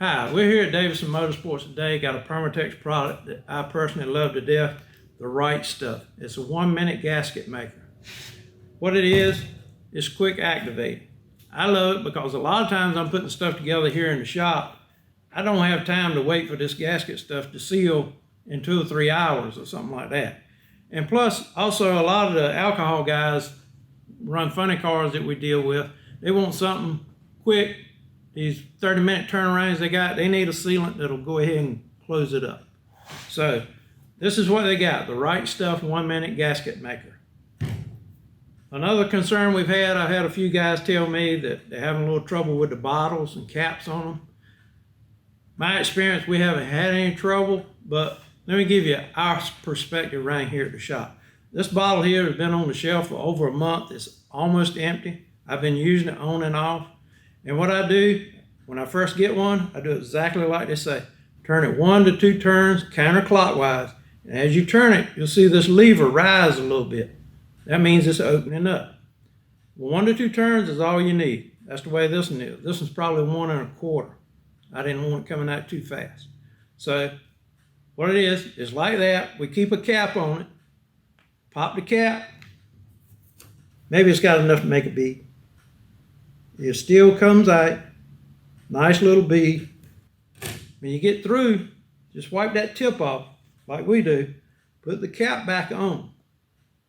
Hi, we're here at Davidson Motorsports today. Got a Permatex product that I personally love to death, the Right Stuff. It's a 1-minute gasket maker. What it is quick activating. I love it because a lot of times I'm putting stuff together here in the shop. I don't have time to wait for this gasket stuff to seal in 2 or 3 hours or something like that. And plus, also a lot of the alcohol guys run funny cars that we deal with. They want something quick. These 30-minute turnarounds they need a sealant that'll go ahead and close it up. So this is what they got, the Right Stuff 1-minute gasket maker. Another concern I've had a few guys tell me that they're having a little trouble with the bottles and caps on them. My experience, we haven't had any trouble, but let me give you our perspective right here at the shop. This bottle here has been on the shelf for over a month. It's almost empty. I've been using it on and off. And what I do, when I first get one, I do exactly like they say. Turn it 1 to 2 turns counterclockwise. And as you turn it, you'll see this lever rise a little bit. That means it's opening up. 1 to 2 turns is all you need. That's the way this one is. This one's probably 1 1/4. I didn't want it coming out too fast. So what it is like that. We keep a cap on it. Pop the cap. Maybe it's got enough to make a bead. It still comes out. Nice little bead. When you get through, just wipe that tip off like we do. Put the cap back on.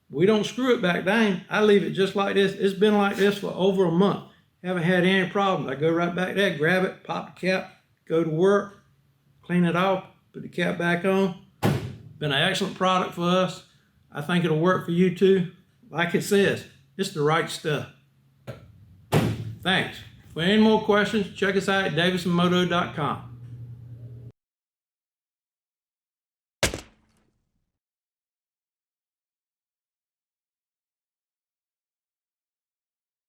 We don't screw it back down. I leave it just like this. It's been like this for over a month. Haven't had any problems. I go right back there, grab it, pop the cap, go to work, clean it off, put the cap back on. Been an excellent product for us. I think it'll work for you too. Like it says, it's the right stuff. Thanks. For any more questions, check us out at davidsonmoto.com.